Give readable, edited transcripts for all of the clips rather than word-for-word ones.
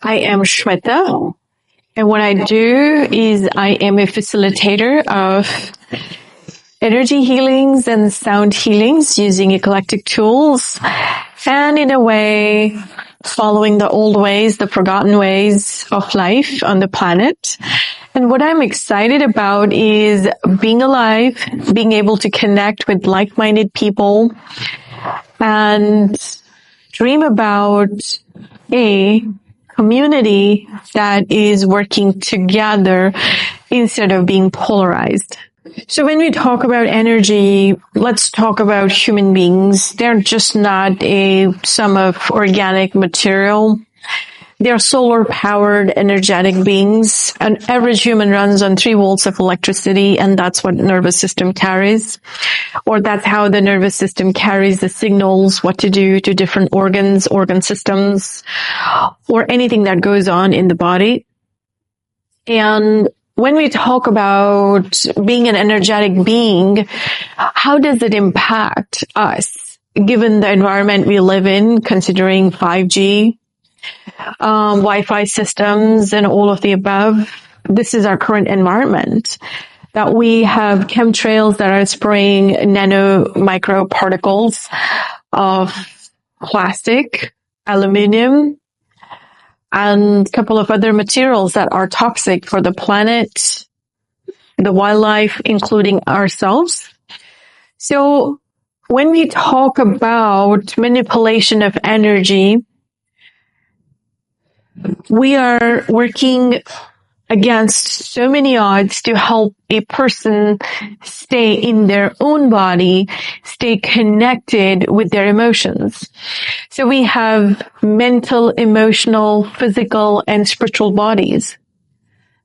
I am Shweta, and what I do is I am a facilitator of energy healings and sound healings using eclectic tools, and in a way, following the old ways, the forgotten ways of life on the planet. And what I'm excited about is being alive, being able to connect with like-minded people, and dream about a community that is working together instead of being polarized. So when we talk about energy, let's talk about human beings. They're just not a sum of organic material. They're solar-powered, energetic beings. An average human runs on 3 volts of electricity, and that's what nervous system carries. Or that's how the nervous system carries the signals, what to do to different organs, organ systems, or anything that goes on in the body. And when we talk about being an energetic being, how does it impact us, given the environment we live in, considering 5G, Wi-Fi systems, and all of the above? This is our current environment, that we have chemtrails that are spraying nano micro particles of plastic, aluminum, and a couple of other materials that are toxic for the planet, the wildlife, including ourselves. So when we talk about manipulation of energy, we are working against so many odds to help a person stay in their own body, stay connected with their emotions. So we have mental, emotional, physical, and spiritual bodies,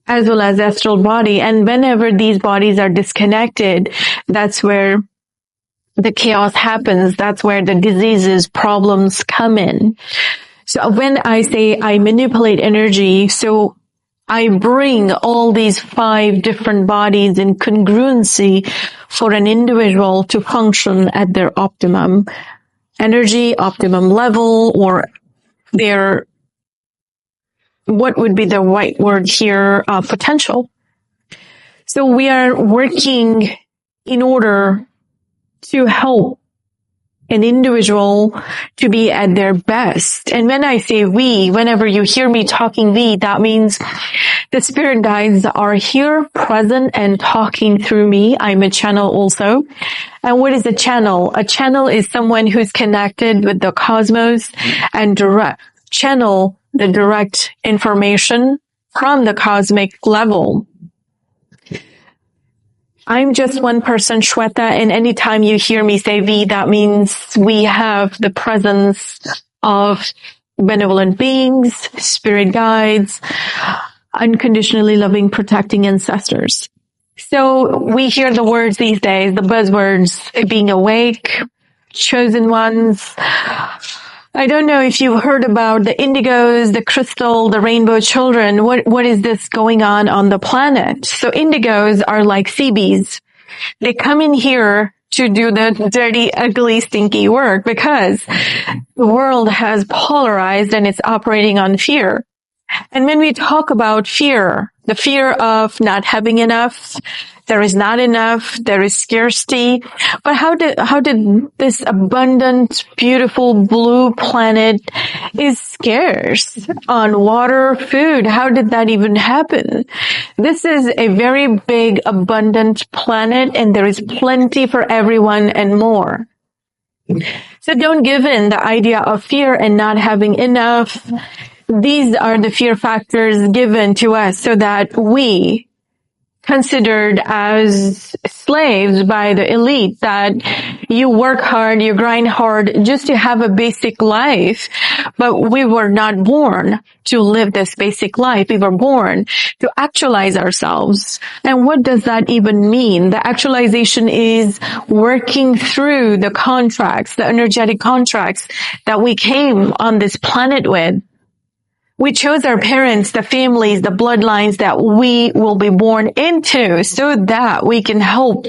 as well as astral body. And whenever these bodies are disconnected, that's where the chaos happens. That's where the diseases, problems come in. So when I say I manipulate energy, so I bring all these 5 different bodies in congruency for an individual to function at their optimum energy, optimum level, or their, what would be the right word here, potential. So we are working in order to help an individual to be at their best. And when I say we, whenever you hear me talking we, that means the spirit guides are here, present, and talking through me. I'm a channel also. And what is a channel? A channel is someone who's connected with the cosmos and channel the direct information from the cosmic level. I'm just one person, Shweta, and anytime you hear me say we, that means we have the presence of benevolent beings, spirit guides, unconditionally loving, protecting ancestors. So we hear the words these days, the buzzwords, being awake, chosen ones. I don't know if you've heard about the indigos, the crystal, the rainbow children. What is this going on the planet? So indigos are like sea bees. They come in here to do the dirty, ugly, stinky work because the world has polarized and it's operating on fear. And when we talk about fear, the fear of not having enough, there is not enough, there is scarcity. But how did this abundant, beautiful blue planet is scarce on water, food? How did that even happen? This is a very big, abundant planet, and there is plenty for everyone and more. So don't give in the idea of fear and not having enough. These are the fear factors given to us so that we, considered as slaves by the elite, that you work hard, you grind hard just to have a basic life. But we were not born to live this basic life. We were born to actualize ourselves. And what does that even mean? The actualization is working through the contracts, the energetic contracts that we came on this planet with. We chose our parents, the families, the bloodlines that we will be born into so that we can help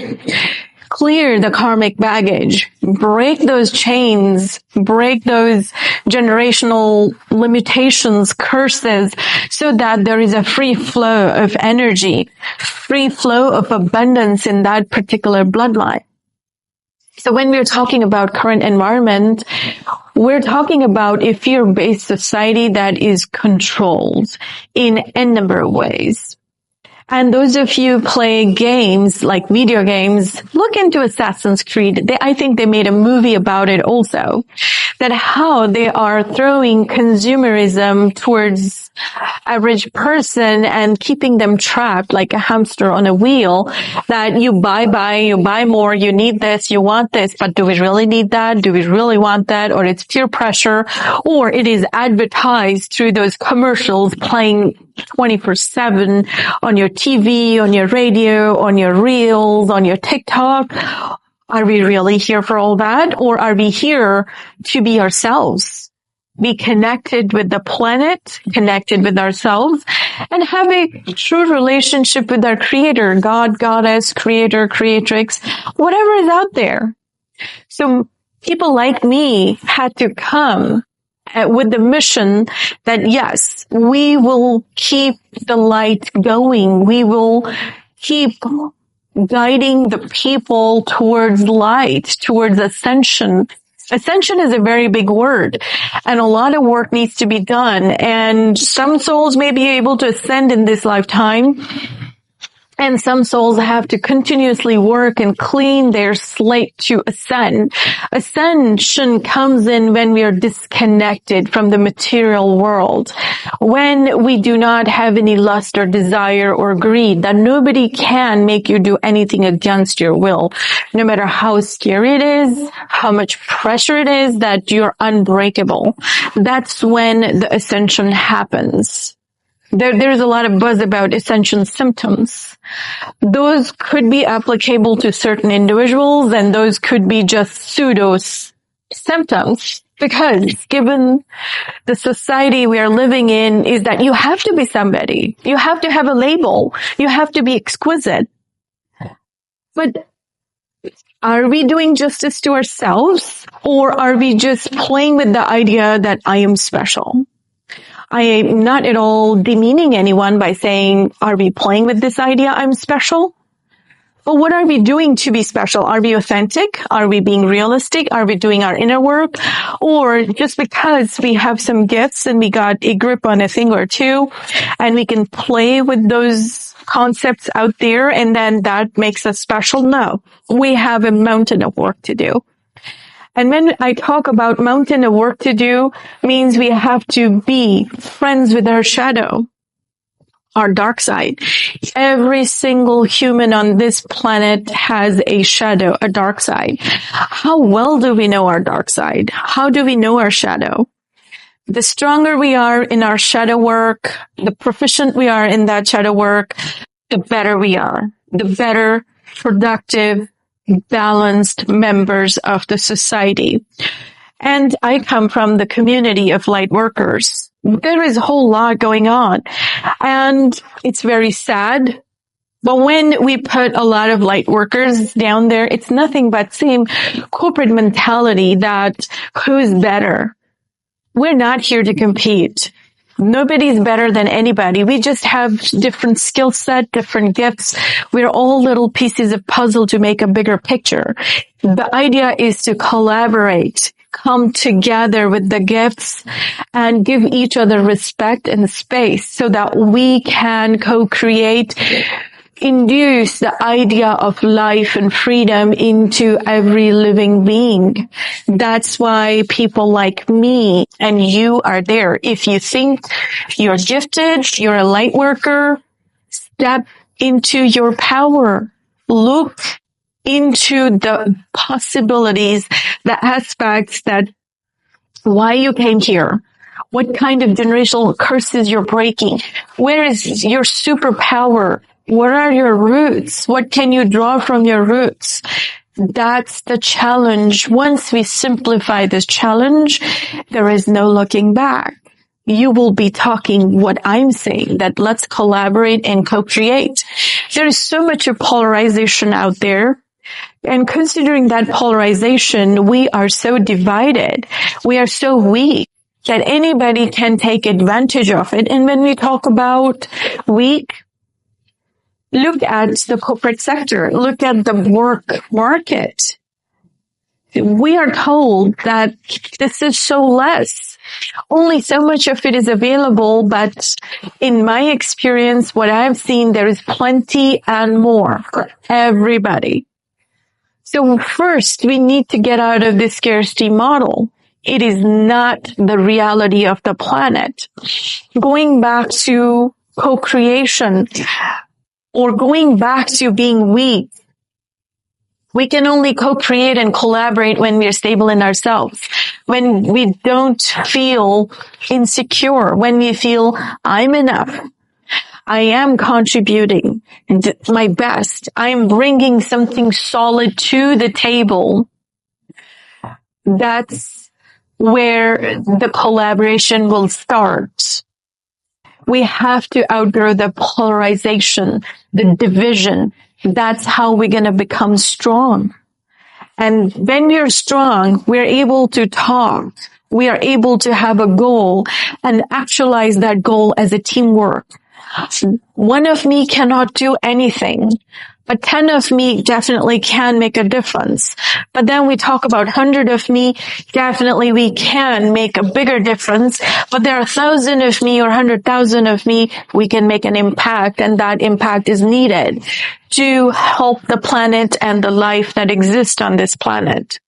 clear the karmic baggage, break those chains, break those generational limitations, curses, so that there is a free flow of energy, free flow of abundance in that particular bloodline. So when we're talking about current environment, we're talking about a fear-based society that is controlled in a number of ways. And those of you who play games, like video games, look into Assassin's Creed. I think they made a movie about it also, that how they are throwing consumerism towards average person and keeping them trapped like a hamster on a wheel, that you buy more, you need this, you want this, but do we really need that? Do we really want that? Or it's peer pressure, or it is advertised through those commercials playing 24/7 on your TV, on your radio, on your reels, on your TikTok. Are we really here for all that? Or are we here to be ourselves, be connected with the planet, connected with ourselves, and have a true relationship with our creator, God, goddess, creator, creatrix, whatever is out there? So people like me had to come with the mission that, yes, we will keep the light going. We will keep guiding the people towards light, towards ascension. Ascension is a very big word, and a lot of work needs to be done. And some souls may be able to ascend in this lifetime, and some souls have to continuously work and clean their slate to ascend. Ascension comes in when we are disconnected from the material world, when we do not have any lust or desire or greed, that nobody can make you do anything against your will, no matter how scary it is, how much pressure it is, that you're unbreakable. That's when the ascension happens. There's a lot of buzz about ascension symptoms. Those could be applicable to certain individuals, and those could be just pseudo symptoms, because given the society we are living in is that you have to be somebody. You have to have a label. You have to be exquisite. But are we doing justice to ourselves, or are we just playing with the idea that I am special? I am not at all demeaning anyone by saying, are we playing with this idea I'm special? But what are we doing to be special? Are we authentic? Are we being realistic? Are we doing our inner work? Or just because we have some gifts and we got a grip on a thing or two, and we can play with those concepts out there, and then that makes us special? No, we have a mountain of work to do. And when I talk about mountain of work to do, means we have to be friends with our shadow, our dark side. Every single human on this planet has a shadow, a dark side. How well do we know our dark side? How do we know our shadow? The stronger we are in our shadow work, the proficient we are in that shadow work, the better we are, the better, productive, balanced members of the society. And I come from the community of light workers. There is a whole lot going on, and it's very sad. But when we put a lot of light workers down there, it's nothing but same corporate mentality that who's better. We're not here to compete. Nobody's better than anybody. We just have different skill set, different gifts. We're all little pieces of puzzle to make a bigger picture. The idea is to collaborate, come together with the gifts, and give each other respect and space so that we can co-create, induce the idea of life and freedom into every living being. That's why people like me and you are there. If you think you're gifted, you're a light worker, step into your power. Look into the possibilities, the aspects, that why you came here. What kind of generational curses you're breaking? Where is your superpower? What are your roots? What can you draw from your roots? That's the challenge. Once we simplify this challenge, there is no looking back. You will be talking what I'm saying, that let's collaborate and co-create. There is so much polarization out there. And considering that polarization, we are so divided. We are so weak that anybody can take advantage of it. And when we talk about weak, look at the corporate sector. Look at the work market. We are told that this is so less. Only so much of it is available, but in my experience, what I've seen, there is plenty and more for everybody. So first, we need to get out of this scarcity model. It is not the reality of the planet. Going back to co-creation or going back to being weak, we can only co-create and collaborate when we are stable in ourselves, when we don't feel insecure, when we feel I'm enough. I am contributing my best. I'm bringing something solid to the table. That's where the collaboration will start. We have to outgrow the polarization, the division. That's how we're going to become strong. And when we're strong, we're able to talk. We are able to have a goal and actualize that goal as a teamwork. One of me cannot do anything, but 10 of me definitely can make a difference. But then we talk about 100 of me, definitely we can make a bigger difference. But there are 1,000 of me or 100,000 of me, we can make an impact, and that impact is needed to help the planet and the life that exists on this planet.